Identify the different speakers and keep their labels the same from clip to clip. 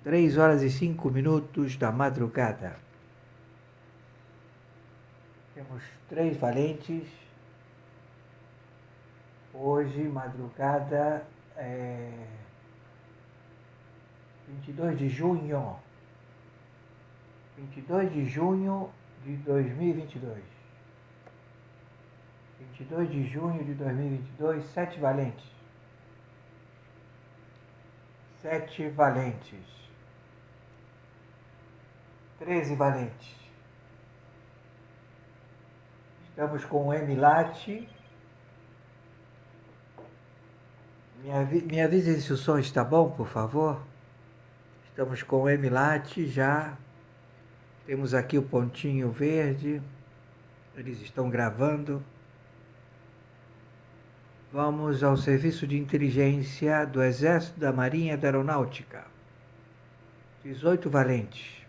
Speaker 1: 3h05 da madrugada. Temos 3 valentes. Hoje, madrugada, 22 de junho. 22 de junho de 2022. 22 de junho de 2022, 7 valentes. 7 valentes. 13 valentes. Estamos com o Emilate. Me avise se o som está bom, por favor. Estamos com o Emilate já. Temos aqui o pontinho verde. Eles estão gravando. Vamos ao Serviço de Inteligência do Exército, da Marinha e da Aeronáutica. 18 valentes.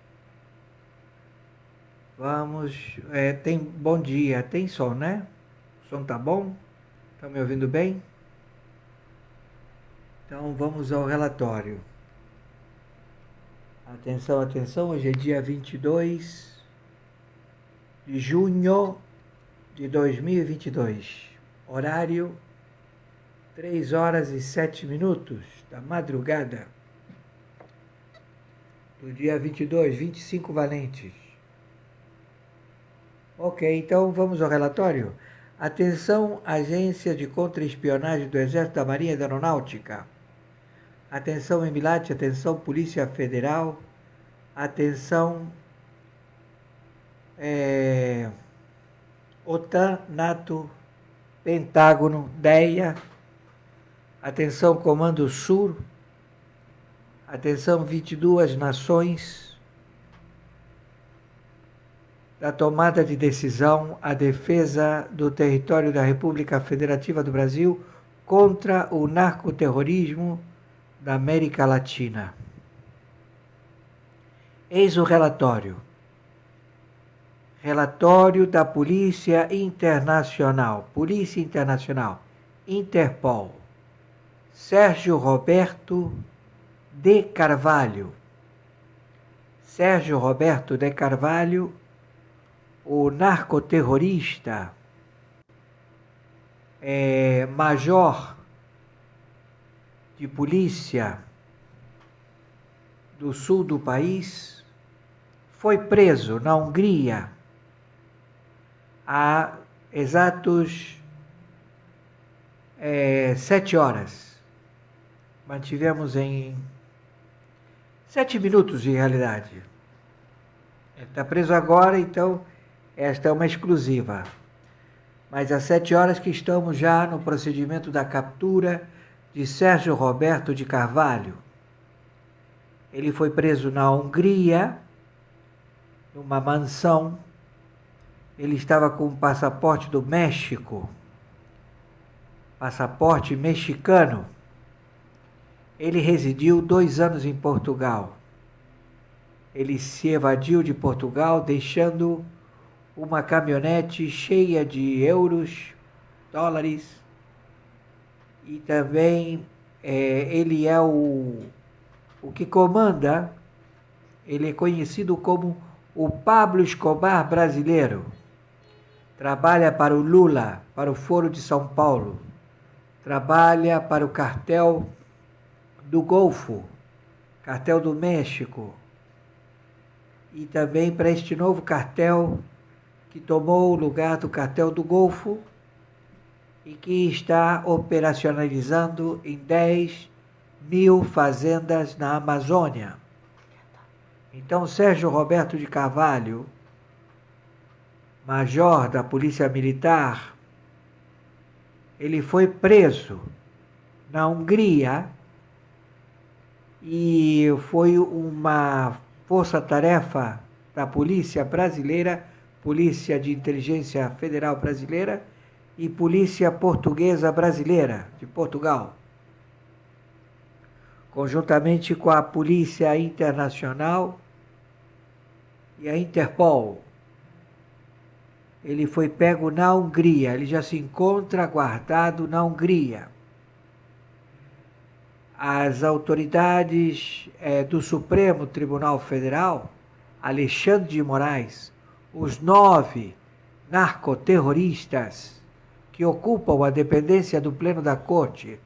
Speaker 1: Vamos. Bom dia. Tem som, né? O som tá bom? Estão me ouvindo bem? Então vamos ao relatório. Atenção, atenção. Hoje é dia 22 de junho de 2022. Horário 3h07 da madrugada do dia 22, 25 valentes. Ok, então vamos ao relatório. Atenção, Agência de Contra-Espionagem do Exército, da Marinha e da Aeronáutica. Atenção, Emilate, atenção, Polícia Federal. Atenção, OTAN, NATO, Pentágono, DEA. Atenção, Comando Sul. Atenção, 22 nações. Da tomada de decisão, a defesa do território da República Federativa do Brasil contra o narcoterrorismo da América Latina. Eis o relatório. Relatório da Polícia Internacional. Polícia Internacional. Interpol. Sérgio Roberto de Carvalho. Sérgio Roberto de Carvalho, o narcoterrorista, major de polícia do sul do país, foi preso na Hungria há exatos 7 horas. Mantivemos em 7 minutos, em realidade. Ele está preso agora, então esta é uma exclusiva. Mas às 7 horas que estamos já no procedimento da captura de Sérgio Roberto de Carvalho. Ele foi preso na Hungria, numa mansão. Ele estava com o passaporte do México, passaporte mexicano. Ele residiu 2 anos em Portugal. Ele se evadiu de Portugal, deixando uma caminhonete cheia de euros, dólares, e também ele é o que comanda. Ele é conhecido como o Pablo Escobar brasileiro. Trabalha para o Lula, para o Foro de São Paulo. Trabalha para o cartel do Golfo, cartel do México, e também para este novo cartel que tomou o lugar do cartel do Golfo e que está operacionalizando em 10.000 fazendas na Amazônia. Então, Sérgio Roberto de Carvalho, major da Polícia Militar, ele foi preso na Hungria e foi uma força-tarefa da Polícia Brasileira, Polícia de Inteligência Federal Brasileira e Polícia Portuguesa Brasileira, de Portugal, conjuntamente com a Polícia Internacional e a Interpol. Ele foi pego na Hungria, ele já se encontra guardado na Hungria. as autoridades do Supremo Tribunal Federal, Alexandre de Moraes, os 9 narcoterroristas que ocupam a dependência do Pleno da Corte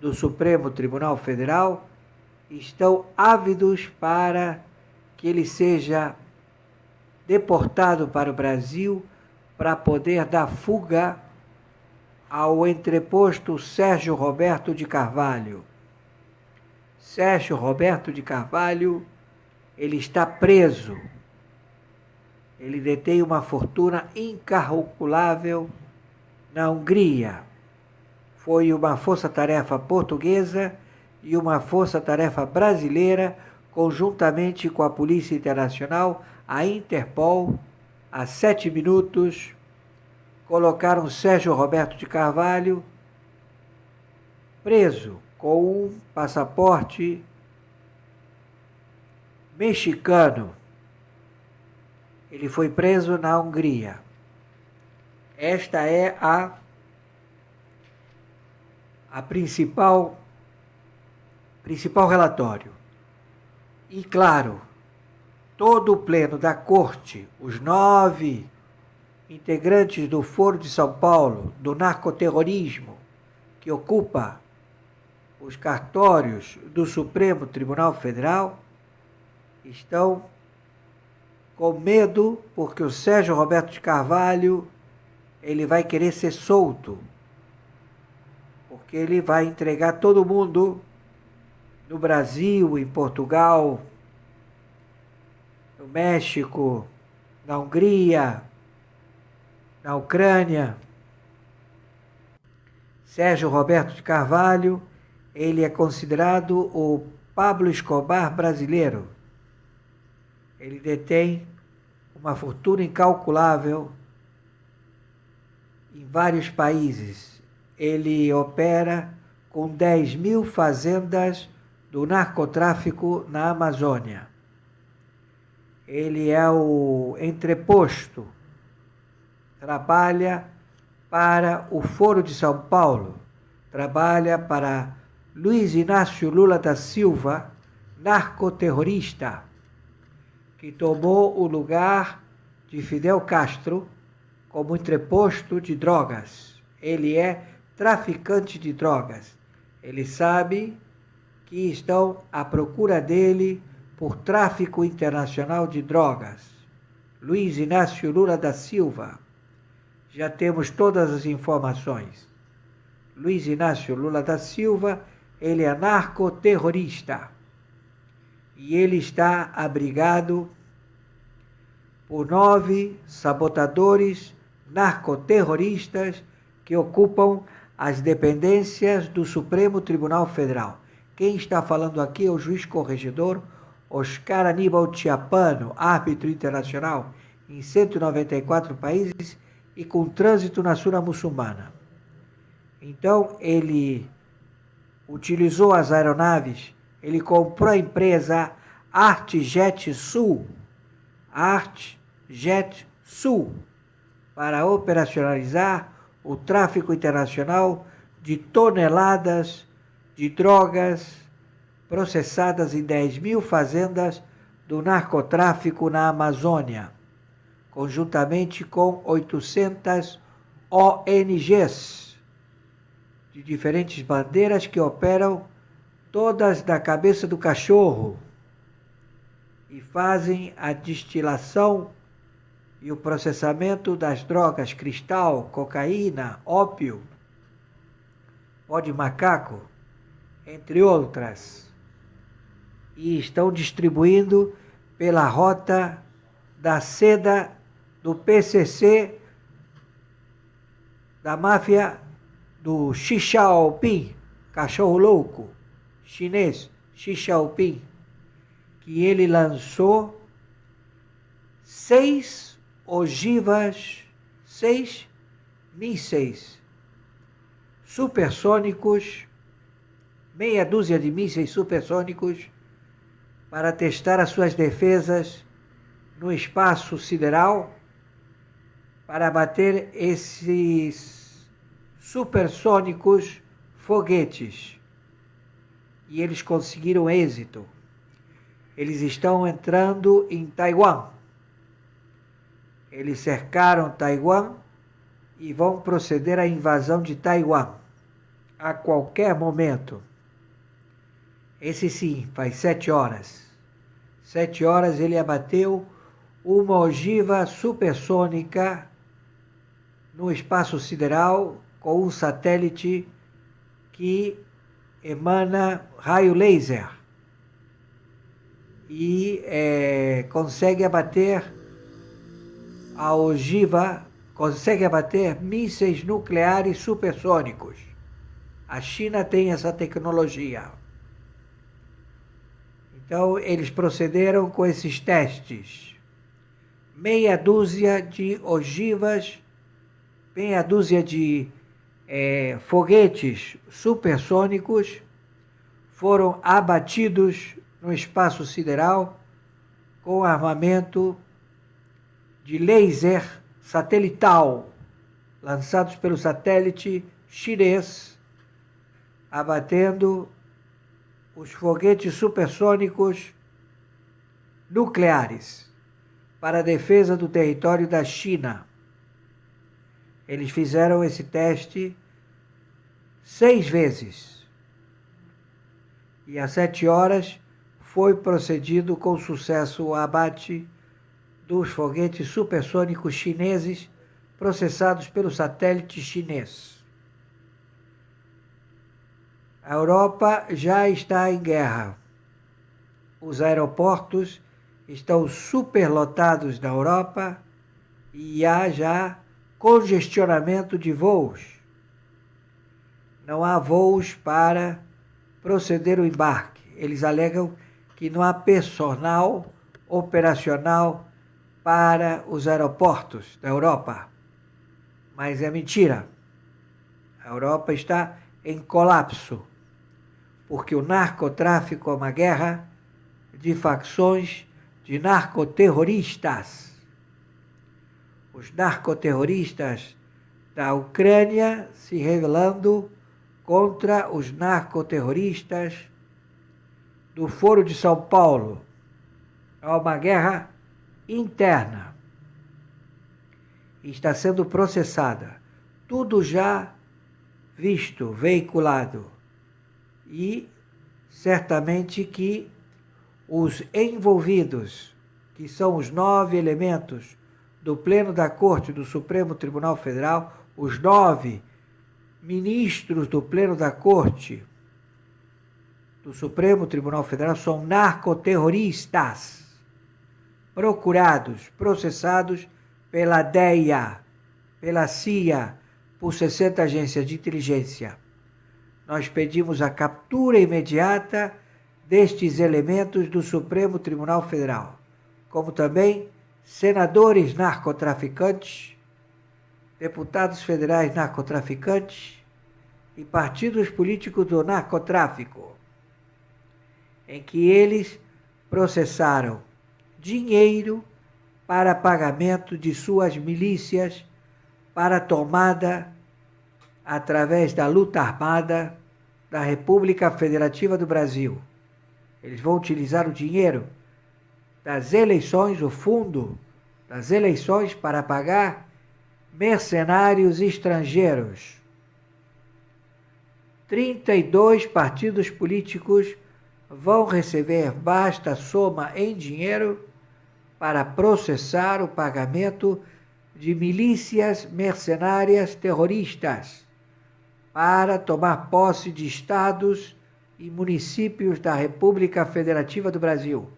Speaker 1: do Supremo Tribunal Federal, estão ávidos para que ele seja deportado para o Brasil para poder dar fuga ao entreposto Sérgio Roberto de Carvalho. Sérgio Roberto de Carvalho, ele está preso. Ele detém uma fortuna incalculável na Hungria. Foi uma força-tarefa portuguesa e uma força-tarefa brasileira, conjuntamente com a Polícia Internacional, a Interpol, há 7 minutos, colocaram Sérgio Roberto de Carvalho preso com um passaporte mexicano. Ele foi preso na Hungria. Esta é a principal relatório. E, claro, todo o pleno da Corte, os 9 integrantes do Foro de São Paulo, do narcoterrorismo, que ocupa os cartórios do Supremo Tribunal Federal, estão com medo porque o Sérgio Roberto de Carvalho ele vai querer ser solto, porque ele vai entregar todo mundo no Brasil, em Portugal, no México, na Hungria, na Ucrânia. Sérgio Roberto de Carvalho, ele é considerado o Pablo Escobar brasileiro. Ele detém uma fortuna incalculável em vários países. Ele opera com 10.000 fazendas do narcotráfico na Amazônia. Ele é o entreposto, trabalha para o Foro de São Paulo, trabalha para Luiz Inácio Lula da Silva, narcoterrorista, que tomou o lugar de Fidel Castro como entreposto de drogas. Ele é traficante de drogas. Ele sabe que estão à procura dele por tráfico internacional de drogas. Luiz Inácio Lula da Silva. Já temos todas as informações. Luiz Inácio Lula da Silva, ele é narcoterrorista. E ele está abrigado por 9 sabotadores narcoterroristas que ocupam as dependências do Supremo Tribunal Federal. Quem está falando aqui é o juiz corregedor Oscar Aníbal Chiappano, árbitro internacional em 194 países e com trânsito na Sura Muçulmana. Então, ele utilizou as aeronaves, ele comprou a empresa ArtJet Sul, ArtJet Sul, para operacionalizar o tráfico internacional de toneladas de drogas processadas em 10.000 fazendas do narcotráfico na Amazônia, conjuntamente com 800 ONGs de diferentes bandeiras que operam todas da cabeça do cachorro e fazem a destilação e o processamento das drogas cristal, cocaína, ópio, pó de macaco, entre outras. E estão distribuindo pela rota da seda do PCC, da máfia do Xi Jinping, cachorro louco, chinês, Xi Jinping, que ele lançou 6 ogivas, 6 mísseis supersônicos, meia dúzia de mísseis supersônicos para testar as suas defesas no espaço sideral, para bater esses supersônicos foguetes. e eles conseguiram êxito. Eles estão entrando em Taiwan. Eles cercaram Taiwan e vão proceder à invasão de Taiwan a qualquer momento. Esse sim, faz 7 horas. 7 horas ele abateu uma ogiva supersônica no espaço sideral com um satélite que emana raio laser e consegue abater a ogiva, consegue abater mísseis nucleares supersônicos. A China tem essa tecnologia. Então, eles procederam com esses testes. Meia dúzia de ogivas, meia dúzia de foguetes supersônicos foram abatidos no espaço sideral com armamento de laser satelital, lançados pelo satélite chinês, abatendo os foguetes supersônicos nucleares para a defesa do território da China. Eles fizeram esse teste 6 vezes. E às 7 horas foi procedido com sucesso o abate dos foguetes supersônicos chineses processados pelo satélite chinês. A Europa já está em guerra. Os aeroportos estão superlotados na Europa e há já congestionamento de voos. Não há voos para proceder o embarque. Eles alegam que não há personal operacional para os aeroportos da Europa. Mas é mentira. A Europa está em colapso, porque o narcotráfico é uma guerra de facções de narcoterroristas. Os narcoterroristas da Ucrânia se rebelando contra os narcoterroristas do Foro de São Paulo. É uma guerra interna. Está sendo processada. Tudo já visto, veiculado. E certamente que os envolvidos, que são os 9 elementos do Pleno da Corte do Supremo Tribunal Federal, os 9 ministros do Pleno da Corte do Supremo Tribunal Federal são narcoterroristas, procurados, processados pela DEA, pela CIA, por 60 agências de inteligência. Nós pedimos a captura imediata destes elementos do Supremo Tribunal Federal, como também senadores narcotraficantes, deputados federais narcotraficantes e partidos políticos do narcotráfico, em que eles processaram dinheiro para pagamento de suas milícias para tomada através da luta armada da República Federativa do Brasil. Eles vão utilizar o dinheiro das eleições, o fundo das eleições, para pagar mercenários estrangeiros. 32 partidos políticos vão receber vasta soma em dinheiro para processar o pagamento de milícias mercenárias terroristas, para tomar posse de estados e municípios da República Federativa do Brasil.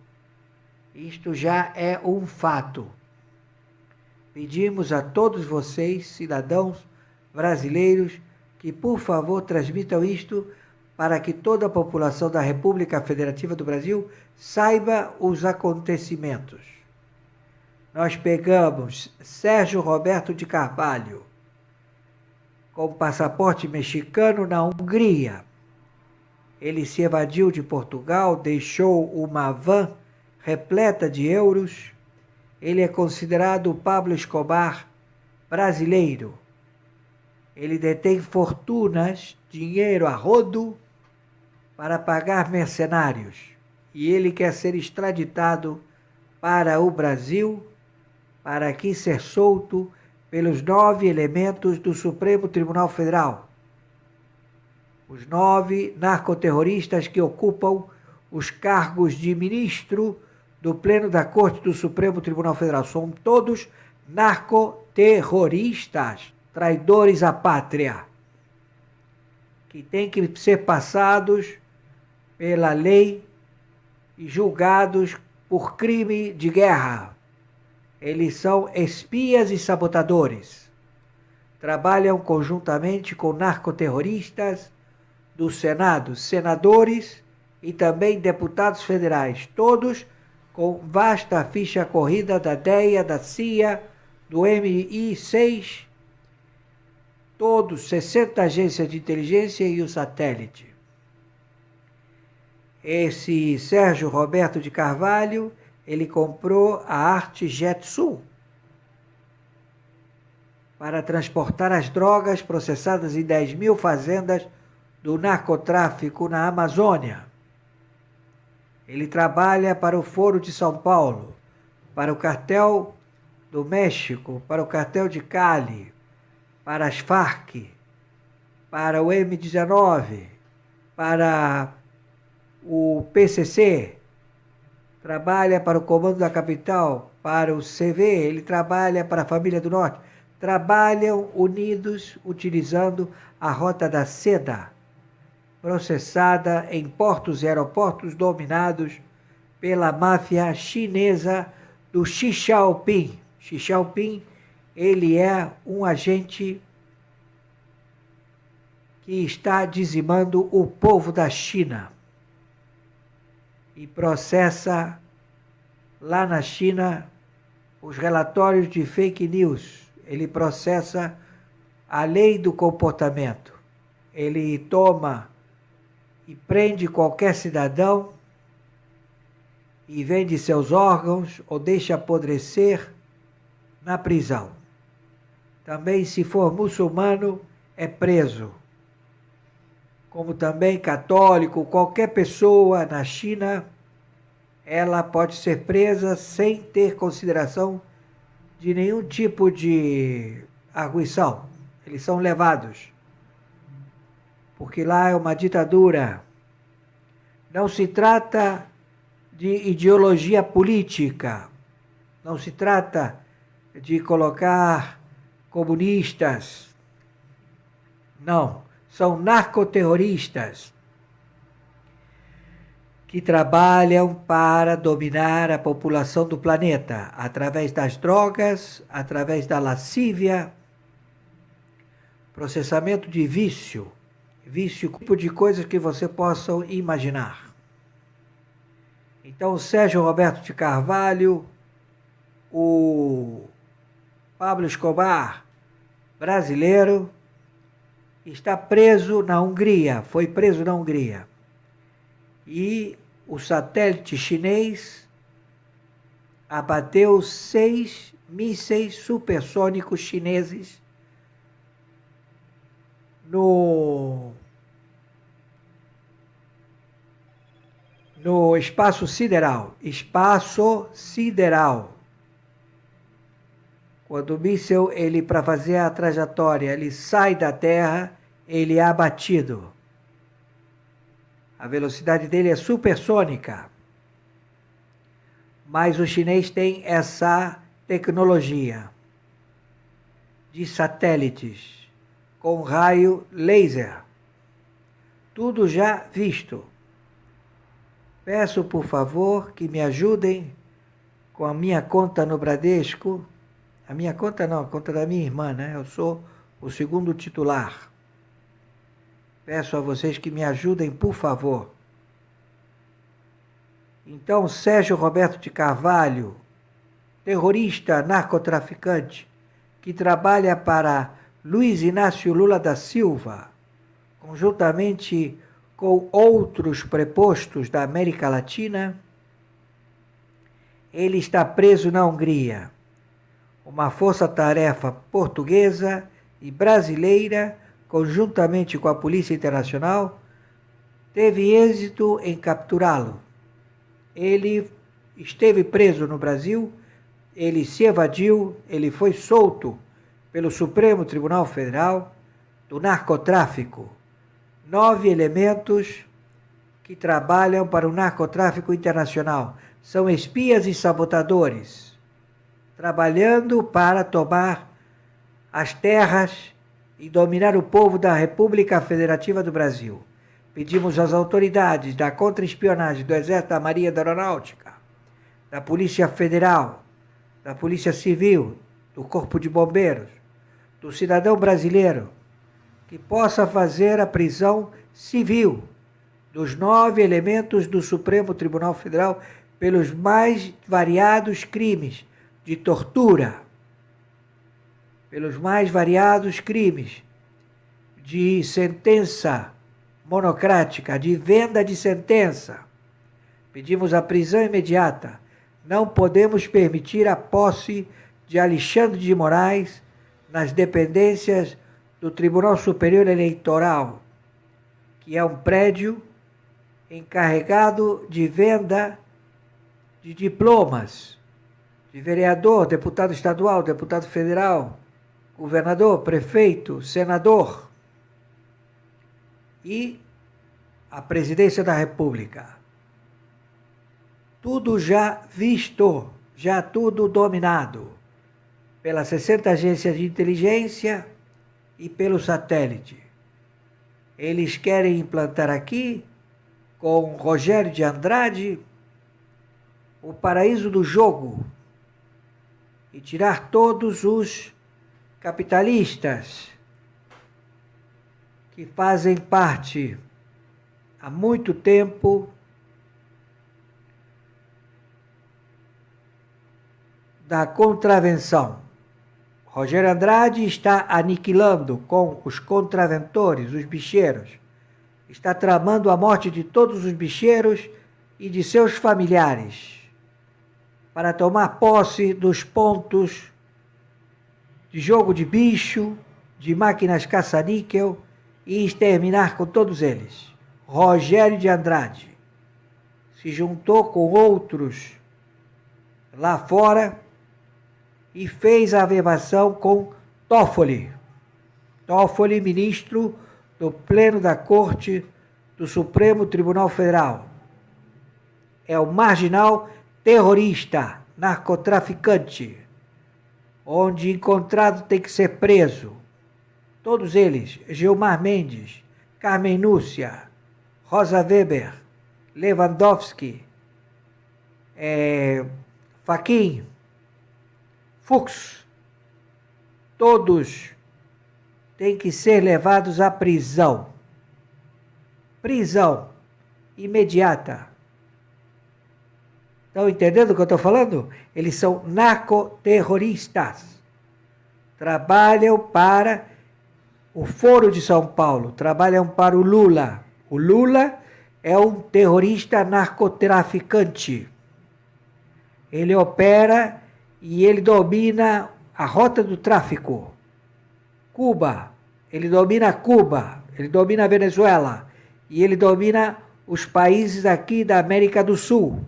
Speaker 1: Isto já é um fato. Pedimos a todos vocês, cidadãos brasileiros, que por favor transmitam isto para que toda a população da República Federativa do Brasil saiba os acontecimentos. Nós pegamos Sérgio Roberto de Carvalho com passaporte mexicano na Hungria. Ele se evadiu de Portugal, deixou uma van repleta de euros. Ele é considerado o Pablo Escobar brasileiro. Ele detém fortunas, dinheiro a rodo, para pagar mercenários e ele quer ser extraditado para o Brasil para aqui ser solto pelos 9 elementos do Supremo Tribunal Federal. Os 9 narcoterroristas que ocupam os cargos de ministro do Pleno da Corte do Supremo Tribunal Federal. São todos narcoterroristas, traidores à pátria, que têm que ser passados pela lei e julgados por crime de guerra. Eles são espias e sabotadores. Trabalham conjuntamente com narcoterroristas do Senado, senadores e também deputados federais, todos com vasta ficha corrida da DEA, da CIA, do MI6, todos 60 agências de inteligência e o satélite. Esse Sérgio Roberto de Carvalho, ele comprou a Arte Jetsul para transportar as drogas processadas em 10.000 fazendas do narcotráfico na Amazônia. Ele trabalha para o Foro de São Paulo, para o Cartel do México, para o Cartel de Cali, para as Farc, para o M19, para o PCC, trabalha para o Comando da Capital, para o CV, ele trabalha para a Família do Norte. Trabalham unidos utilizando a Rota da Seda, processada em portos e aeroportos dominados pela máfia chinesa do Xi Jinping. Xi Jinping, ele é um agente que está dizimando o povo da China e processa lá na China os relatórios de fake news. Ele processa a lei do comportamento. Ele toma e prende qualquer cidadão e vende seus órgãos ou deixa apodrecer na prisão. Também, se for muçulmano, é preso. Como também católico, qualquer pessoa na China, ela pode ser presa sem ter consideração de nenhum tipo de arguição. Eles são levados, porque lá é uma ditadura. Não se trata de ideologia política, não se trata de colocar comunistas, não, são narcoterroristas que trabalham para dominar a população do planeta através das drogas, através da lascívia, processamento de vício, tipo de coisas que você possa imaginar. Então, o Sérgio Roberto de Carvalho, o Pablo Escobar, brasileiro, está preso na Hungria, foi preso na Hungria. E o satélite chinês abateu 6 mísseis supersônicos chineses no espaço sideral. Espaço sideral. Quando o míssil, ele, para fazer a trajetória, ele sai da Terra, ele é abatido. A velocidade dele é supersônica. Mas o chinês tem essa tecnologia de satélites com raio laser. Tudo já visto. Peço, por favor, que me ajudem com a minha conta no Bradesco. A minha conta não, a conta da minha irmã, né? Eu sou o segundo titular. Peço a vocês que me ajudem, por favor. Então, Sérgio Roberto de Carvalho, terrorista, narcotraficante, que trabalha para Luiz Inácio Lula da Silva, conjuntamente com outros prepostos da América Latina, ele está preso na Hungria. Uma força-tarefa portuguesa e brasileira, conjuntamente com a Polícia Internacional, teve êxito em capturá-lo. Ele esteve preso no Brasil, ele se evadiu, ele foi solto pelo Supremo Tribunal Federal do narcotráfico. 9 elementos que trabalham para o narcotráfico internacional. São espias e sabotadores, trabalhando para tomar as terras e dominar o povo da República Federativa do Brasil. Pedimos às autoridades da contra-espionagem, do Exército, da Marinha, da Aeronáutica, da Polícia Federal, da Polícia Civil, do Corpo de Bombeiros, do cidadão brasileiro, que possa fazer a prisão civil dos 9 elementos do Supremo Tribunal Federal pelos mais variados crimes de tortura, pelos mais variados crimes de sentença monocrática, de venda de sentença. Pedimos a prisão imediata. Não podemos permitir a posse de Alexandre de Moraes nas dependências do Tribunal Superior Eleitoral, que é um prédio encarregado de venda de diplomas de vereador, deputado estadual, deputado federal, governador, prefeito, senador e a presidência da República. Tudo já visto, já tudo dominado pelas 60 agências de inteligência e pelo satélite. Eles querem implantar aqui, com Rogério de Andrade, o paraíso do jogo e tirar todos os capitalistas que fazem parte há muito tempo da contravenção. Rogério Andrade está aniquilando com os contraventores, os bicheiros. Está tramando a morte de todos os bicheiros e de seus familiares para tomar posse dos pontos de jogo de bicho, de máquinas caça-níquel e exterminar com todos eles. Rogério de Andrade se juntou com outros lá fora e fez a averbação com Toffoli. Toffoli, ministro do Pleno da Corte do Supremo Tribunal Federal. É o marginal terrorista, narcotraficante, onde encontrado tem que ser preso. Todos eles, Gilmar Mendes, Carmen Lúcia, Rosa Weber, Lewandowski, Fachin, Fux, todos têm que ser levados à prisão. Prisão imediata. Estão entendendo o que eu estou falando? Eles são narcoterroristas. Trabalham para o Foro de São Paulo, trabalham para o Lula. O Lula é um terrorista narcotraficante. Ele opera e ele domina a rota do tráfico. Cuba, ele domina Cuba, ele domina a Venezuela e ele domina os países aqui da América do Sul.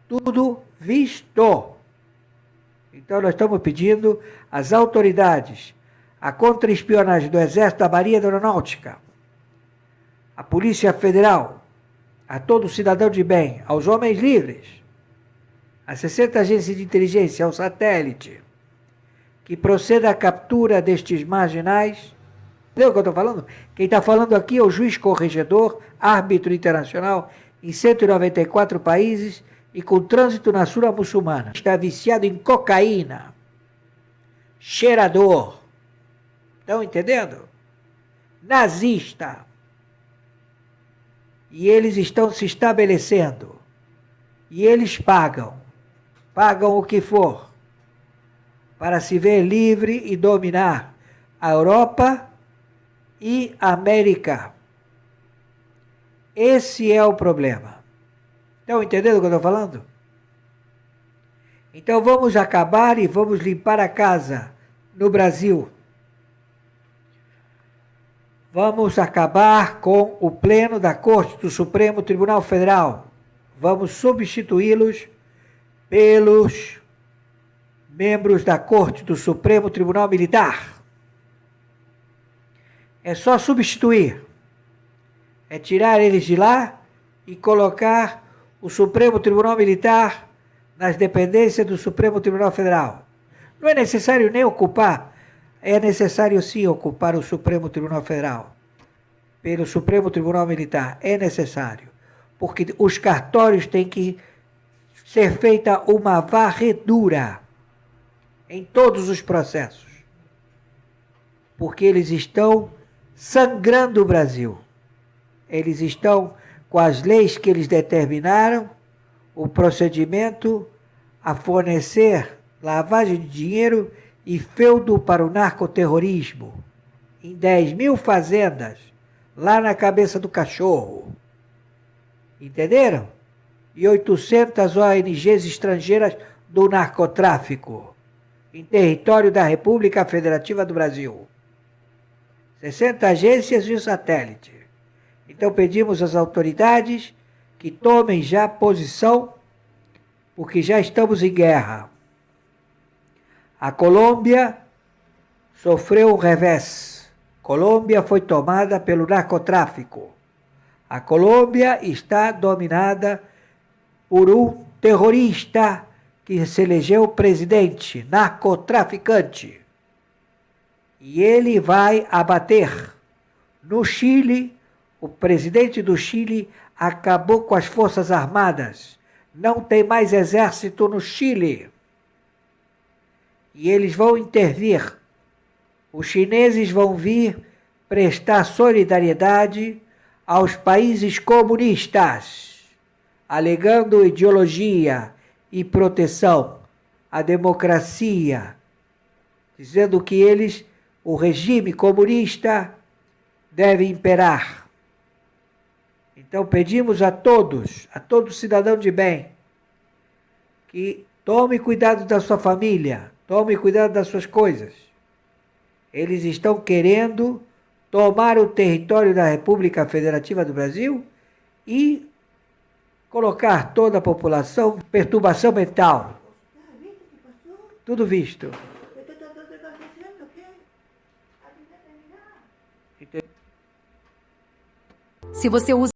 Speaker 1: Tudo visto. Então nós estamos pedindo às autoridades, a contra-espionagem do Exército, da Marinha, da Aeronáutica, a Polícia Federal, a todo cidadão de bem, aos homens livres, às 60 agências de inteligência, ao satélite, que proceda à captura destes marginais. Entendeu o que eu estou falando? Quem está falando aqui é o juiz corregedor, árbitro internacional em 194 países e com trânsito na Sura muçulmana. Está viciado em cocaína, cheirador. Estão entendendo? Nazista. E eles estão se estabelecendo. E eles pagam o que for, para se ver livre e dominar a Europa e a América. Esse é o problema. Estão entendendo o que eu estou falando? Então vamos acabar e vamos limpar a casa no Brasil. Vamos acabar com o Pleno da Corte do Supremo Tribunal Federal. Vamos substituí-los pelos membros da Corte do Supremo Tribunal Militar. É só substituir. É tirar eles de lá e colocar o Supremo Tribunal Militar nas dependências do Supremo Tribunal Federal. Não é necessário nem ocupar, é necessário sim ocupar o Supremo Tribunal Federal pelo Supremo Tribunal Militar. É necessário, porque os cartórios têm que ser feita uma varredura em todos os processos, porque eles estão sangrando o Brasil. Eles estão com as leis que eles determinaram, o procedimento a fornecer lavagem de dinheiro e feudo para o narcoterrorismo em 10.000 fazendas lá na cabeça do cachorro. Entenderam? E 800 ONGs estrangeiras do narcotráfico em território da República Federativa do Brasil. 60 agências e um satélite. Então pedimos às autoridades que tomem já posição, porque já estamos em guerra. A Colômbia sofreu um revés. Colômbia foi tomada pelo narcotráfico. A Colômbia está dominada por um terrorista que se elegeu presidente, narcotraficante. E ele vai abater. No Chile, o presidente do Chile acabou com as forças armadas. Não tem mais exército no Chile. E eles vão intervir. Os chineses vão vir prestar solidariedade aos países comunistas, alegando ideologia e proteção à democracia, dizendo que eles, o regime comunista, deve imperar. Então pedimos a todo cidadão de bem, que tome cuidado da sua família, tome cuidado das suas coisas. Eles estão querendo tomar o território da República Federativa do Brasil e colocar toda a população em perturbação mental. Tudo visto.
Speaker 2: Se você usa